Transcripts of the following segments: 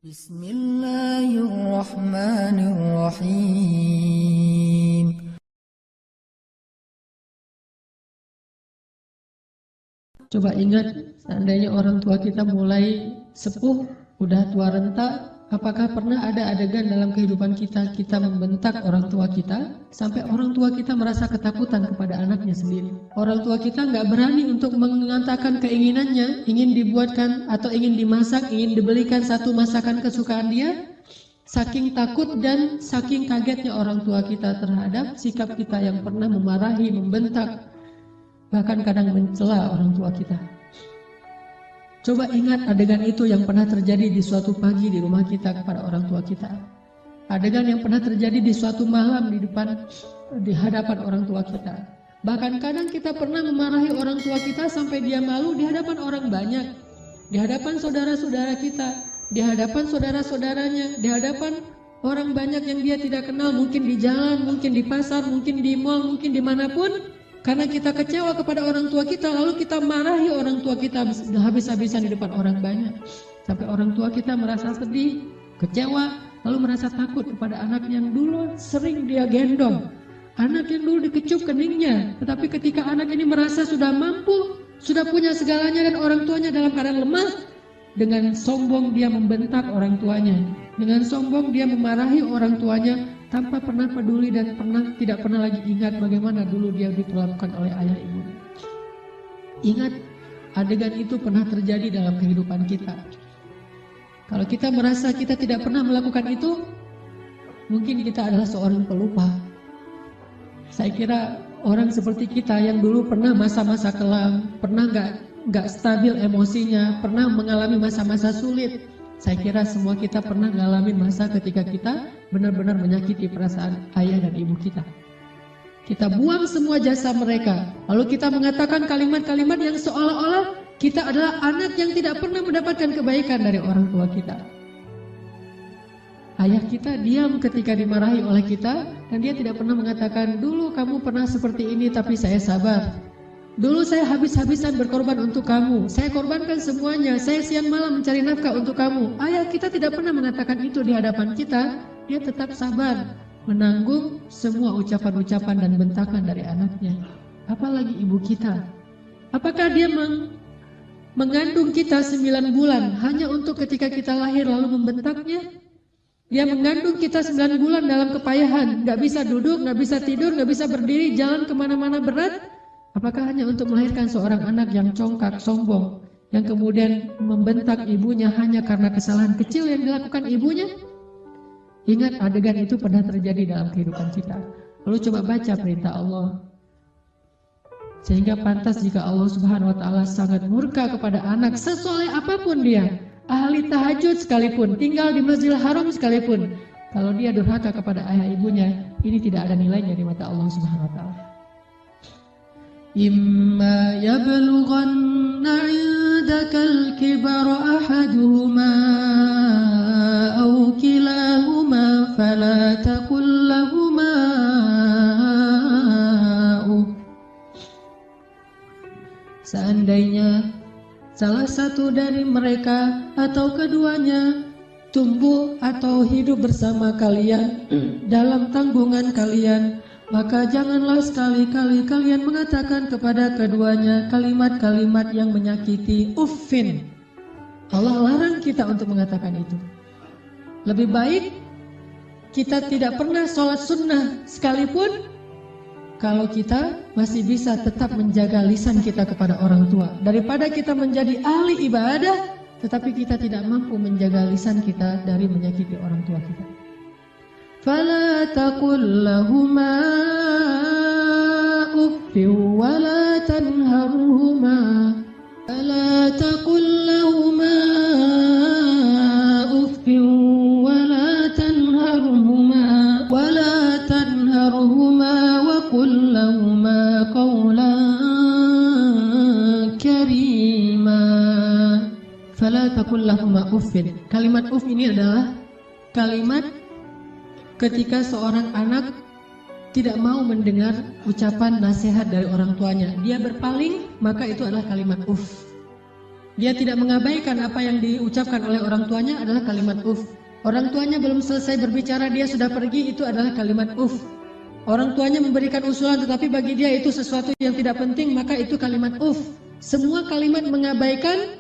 Bismillahirrahmanirrahim. Coba ingat, seandainya orang tua kita mulai sepuh, udah tua renta, apakah pernah ada adegan dalam kehidupan kita, kita membentak orang tua kita, sampai orang tua kita merasa ketakutan kepada anaknya sendiri. Orang tua kita nggak berani untuk mengatakan keinginannya, ingin dibuatkan atau ingin dimasak, ingin dibelikan satu masakan kesukaan dia, saking takut dan saking kagetnya orang tua kita terhadap sikap kita yang pernah memarahi, membentak, bahkan kadang mencela orang tua kita. Coba ingat adegan itu yang pernah terjadi di suatu pagi di rumah kita kepada orang tua kita. Adegan yang pernah terjadi di suatu malam di hadapan orang tua kita. Bahkan kadang kita pernah memarahi orang tua kita sampai dia malu di hadapan orang banyak, di hadapan saudara-saudara kita, di hadapan saudara-saudaranya, di hadapan orang banyak yang dia tidak kenal, mungkin di jalan, mungkin di pasar, mungkin di mal, mungkin dimanapun. Karena kita kecewa kepada orang tua kita, lalu kita marahi orang tua kita habis-habisan di depan orang banyak. Sampai orang tua kita merasa sedih, kecewa, lalu merasa takut kepada anak yang dulu sering dia gendong. Anak yang dulu dikecup keningnya, tetapi ketika anak ini merasa sudah mampu, sudah punya segalanya dan orang tuanya dalam keadaan lemah, dengan sombong dia membentak orang tuanya. Dengan sombong dia memarahi orang tuanya, tanpa pernah peduli dan tidak pernah lagi ingat bagaimana dulu dia diperlakukan oleh ayah ibunya. Ingat, adegan itu pernah terjadi dalam kehidupan kita. Kalau kita merasa kita tidak pernah melakukan itu, mungkin kita adalah seorang pelupa. Saya kira orang seperti kita yang dulu pernah masa-masa kelam, pernah nggak stabil emosinya, pernah mengalami masa-masa sulit. Saya kira semua kita pernah ngalamin masa ketika kita benar-benar menyakiti perasaan ayah dan ibu kita. Kita buang semua jasa mereka, lalu kita mengatakan kalimat-kalimat yang seolah-olah kita adalah anak yang tidak pernah mendapatkan kebaikan dari orang tua kita. Ayah kita diam ketika dimarahi oleh kita, dan dia tidak pernah mengatakan, dulu kamu pernah seperti ini tapi saya sabar. Dulu saya habis-habisan berkorban untuk kamu, saya korbankan semuanya, saya siang malam mencari nafkah untuk kamu. Ayah kita tidak pernah mengatakan itu di hadapan kita, dia tetap sabar, menanggung semua ucapan-ucapan dan bentakan dari anaknya. Apalagi ibu kita, apakah dia mengandung kita 9 bulan hanya untuk ketika kita lahir lalu membentaknya? Dia mengandung kita 9 bulan dalam kepayahan, gak bisa duduk, gak bisa tidur, gak bisa berdiri, jalan kemana-mana berat. Apakah hanya untuk melahirkan seorang anak yang congkak, sombong, yang kemudian membentak ibunya hanya karena kesalahan kecil yang dilakukan ibunya? Ingat, adegan itu pernah terjadi dalam kehidupan kita. Lalu coba baca perintah Allah. Sehingga pantas jika Allah Subhanahu wa Ta'ala sangat murka kepada anak, sesoleh apapun dia, ahli tahajud sekalipun, tinggal di Masjidil Haram sekalipun, kalau dia durhaka kepada ayah ibunya, ini tidak ada nilainya di mata Allah Subhanahu wa Ta'ala. إما يبلغن عندك الكبر أحدهما أو كلاهما فلا تقل لهما Seandainya salah satu dari mereka atau keduanya tumbuh atau hidup bersama kalian dalam tanggungan kalian, maka janganlah sekali-kali kalian mengatakan kepada keduanya kalimat-kalimat yang menyakiti. Uffin. Allah larang kita untuk mengatakan itu. Lebih baik kita tidak pernah sholat sunnah sekalipun, kalau kita masih bisa tetap menjaga lisan kita kepada orang tua, daripada kita menjadi ahli ibadah tetapi kita tidak mampu menjaga lisan kita dari menyakiti orang tua kita. فلا تقل لهما أف ولا تنهرهما فلا تقل لهما أف ولا تنهرهما وقل لهما قولا كريما فلا تقل لهما أف. Kalimat uff ini adalah kalimat ketika seorang anak tidak mau mendengar ucapan nasihat dari orang tuanya, dia berpaling, maka itu adalah kalimat uff. dia tidak mengabaikan apa yang diucapkan oleh orang tuanya adalah kalimat uff. Orang tuanya belum selesai berbicara, dia sudah pergi, itu adalah kalimat uff. Orang tuanya memberikan usulan tetapi bagi dia itu sesuatu yang tidak penting, maka itu kalimat uff. Semua kalimat mengabaikan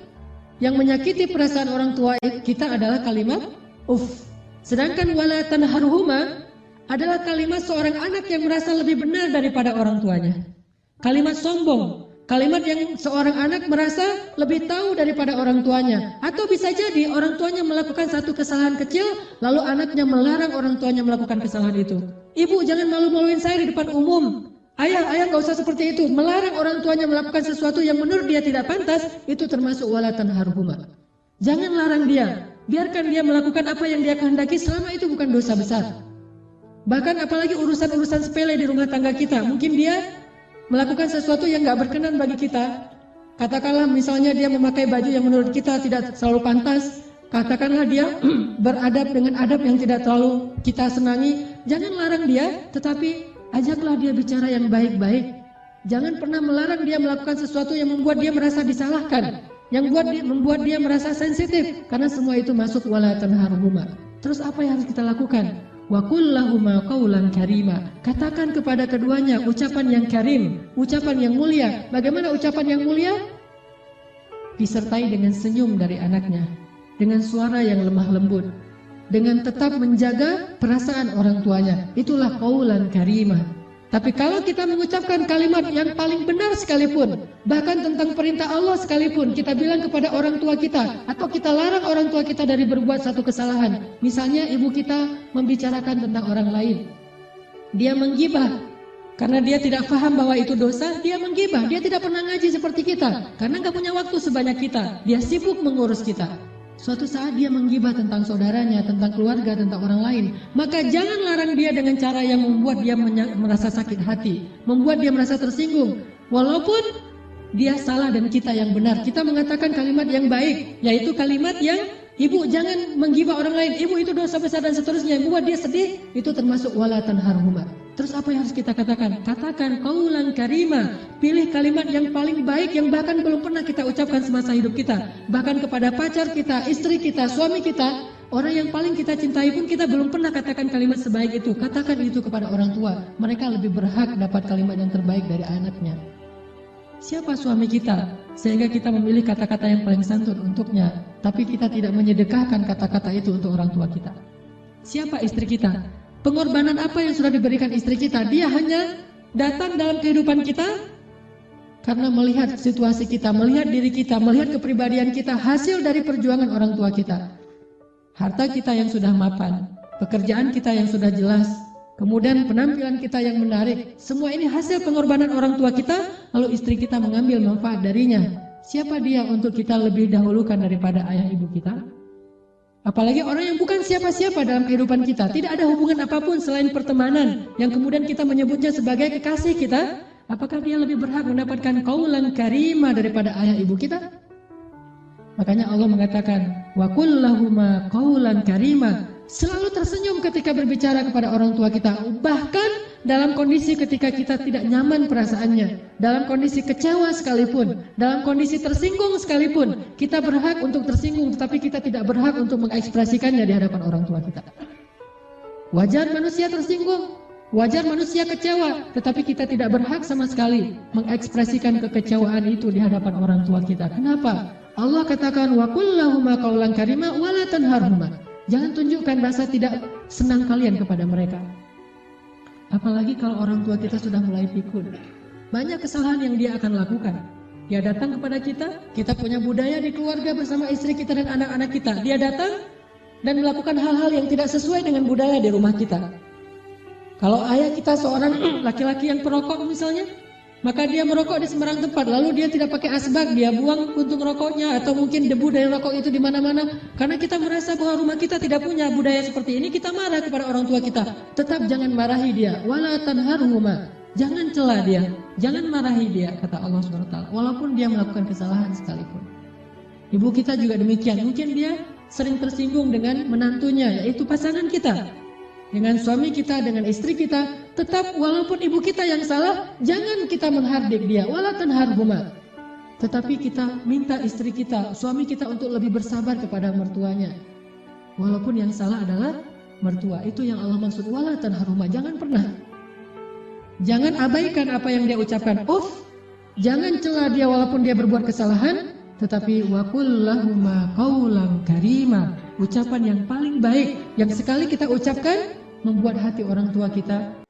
yang menyakiti perasaan orang tua kita adalah kalimat uff. Sedangkan wala tanharhuma adalah kalimat seorang anak yang merasa lebih benar daripada orang tuanya. Kalimat sombong, kalimat yang seorang anak merasa lebih tahu daripada orang tuanya. Atau bisa jadi orang tuanya melakukan satu kesalahan kecil, lalu anaknya melarang orang tuanya melakukan kesalahan itu. Ibu, jangan malu-maluin saya di depan umum. Ayah gak usah seperti itu. Melarang orang tuanya melakukan sesuatu yang menurut dia tidak pantas, itu termasuk wala tanharhuma. Jangan larang dia, biarkan dia melakukan apa yang dia kehendaki selama itu bukan dosa besar. Bahkan apalagi urusan-urusan sepele di rumah tangga kita, mungkin dia melakukan sesuatu yang gak berkenan bagi kita. Katakanlah misalnya dia memakai baju yang menurut kita tidak selalu pantas. Katakanlah dia beradab dengan adab yang tidak terlalu kita senangi. Jangan larang dia, tetapi ajaklah dia bicara yang baik-baik. Jangan pernah melarang dia melakukan sesuatu yang membuat dia merasa disalahkan, yang membuat dia merasa sensitif, karena semua itu masuk wala tanharhuma. Terus apa yang harus kita lakukan? Wa qul lahuma qawlan karima. Katakan kepada keduanya ucapan yang karim, ucapan yang mulia. Bagaimana ucapan yang mulia? Disertai dengan senyum dari anaknya, dengan suara yang lemah lembut, dengan tetap menjaga perasaan orang tuanya. Itulah qaulan karimah. Tapi kalau kita mengucapkan kalimat yang paling benar sekalipun, bahkan tentang perintah Allah sekalipun, kita bilang kepada orang tua kita, atau kita larang orang tua kita dari berbuat satu kesalahan. Misalnya ibu kita membicarakan tentang orang lain, dia menggibah karena dia tidak paham bahwa itu dosa. Dia menggibah, dia tidak pernah ngaji seperti kita, karena gak punya waktu sebanyak kita, dia sibuk mengurus kita. Suatu saat dia menggibah tentang saudaranya, tentang keluarga, tentang orang lain. Maka jangan larang dia dengan cara yang membuat dia merasa sakit hati, membuat dia merasa tersinggung. Walaupun dia salah dan kita yang benar, kita mengatakan kalimat yang baik, yaitu kalimat yang ibu jangan menggibah orang lain, ibu itu dosa besar dan seterusnya, yang membuat dia sedih, itu termasuk wala tanharhuma. Terus apa yang harus kita katakan? Katakan qaulan karima. Pilih kalimat yang paling baik yang bahkan belum pernah kita ucapkan semasa hidup kita. Bahkan kepada pacar kita, istri kita, suami kita, orang yang paling kita cintai pun kita belum pernah katakan kalimat sebaik itu. Katakan itu kepada orang tua. Mereka lebih berhak dapat kalimat yang terbaik dari anaknya. Siapa suami kita sehingga kita memilih kata-kata yang paling santun untuknya, tapi kita tidak menyedekahkan kata-kata itu untuk orang tua kita? Siapa istri kita? Pengorbanan apa yang sudah diberikan istri kita? Dia hanya datang dalam kehidupan kita karena melihat situasi kita, melihat diri kita, melihat kepribadian kita, hasil dari perjuangan orang tua kita. Harta kita yang sudah mapan, pekerjaan kita yang sudah jelas, kemudian penampilan kita yang menarik, semua ini hasil pengorbanan orang tua kita, lalu istri kita mengambil manfaat darinya. Siapa dia untuk kita lebih dahulukan daripada ayah ibu kita? Apalagi orang yang bukan siapa-siapa dalam kehidupan kita, tidak ada hubungan apapun selain pertemanan, yang kemudian kita menyebutnya sebagai kekasih kita. Apakah dia lebih berhak mendapatkan qaulan karimah daripada ayah ibu kita? Makanya Allah mengatakan wa qul lahuma qaulan karimah. Selalu tersenyum ketika berbicara kepada orang tua kita, bahkan dalam kondisi ketika kita tidak nyaman perasaannya, dalam kondisi kecewa sekalipun, dalam kondisi tersinggung sekalipun, kita berhak untuk tersinggung, tetapi kita tidak berhak untuk mengekspresikannya di hadapan orang tua kita. Wajar manusia tersinggung, wajar manusia kecewa, tetapi kita tidak berhak sama sekali mengekspresikan kekecewaan itu di hadapan orang tua kita. Kenapa? Allah katakan wa qul lahuma qaulan karimah wa la tanharhuma. Jangan tunjukkan rasa tidak senang kalian kepada mereka. Apalagi kalau orang tua kita sudah mulai pikun. Banyak kesalahan yang dia akan lakukan. Dia datang kepada kita, kita punya budaya di keluarga bersama istri kita dan anak-anak kita. Dia datang dan melakukan hal-hal yang tidak sesuai dengan budaya di rumah kita. Kalau ayah kita seorang laki-laki yang perokok misalnya, maka dia merokok di sembarang tempat, lalu dia tidak pakai asbak, dia buang puntung rokoknya, atau mungkin debu dari rokok itu di mana-mana. Karena kita merasa bahwa rumah kita tidak punya budaya seperti ini, kita marah kepada orang tua kita. Tetap jangan marahi dia, wala tanharhuma. Jangan cela dia, jangan marahi dia, kata Allah SWT. Walaupun dia melakukan kesalahan sekalipun. Ibu kita juga demikian, mungkin dia sering tersinggung dengan menantunya, yaitu pasangan kita. Dengan suami kita, dengan istri kita, tetap walaupun ibu kita yang salah, jangan kita menghardik dia, wala tanharhuma. tetapi kita minta istri kita, suami kita untuk lebih bersabar kepada mertuanya. Walaupun yang salah adalah mertua. Itu yang Allah maksud, wala tanharhuma. Jangan pernah, jangan abaikan apa yang dia ucapkan. Jangan cela dia walaupun dia berbuat kesalahan, tetapi waqul lahuma qaulan karima. Ucapan yang paling baik yang sekali kita ucapkan membuat hati orang tua kita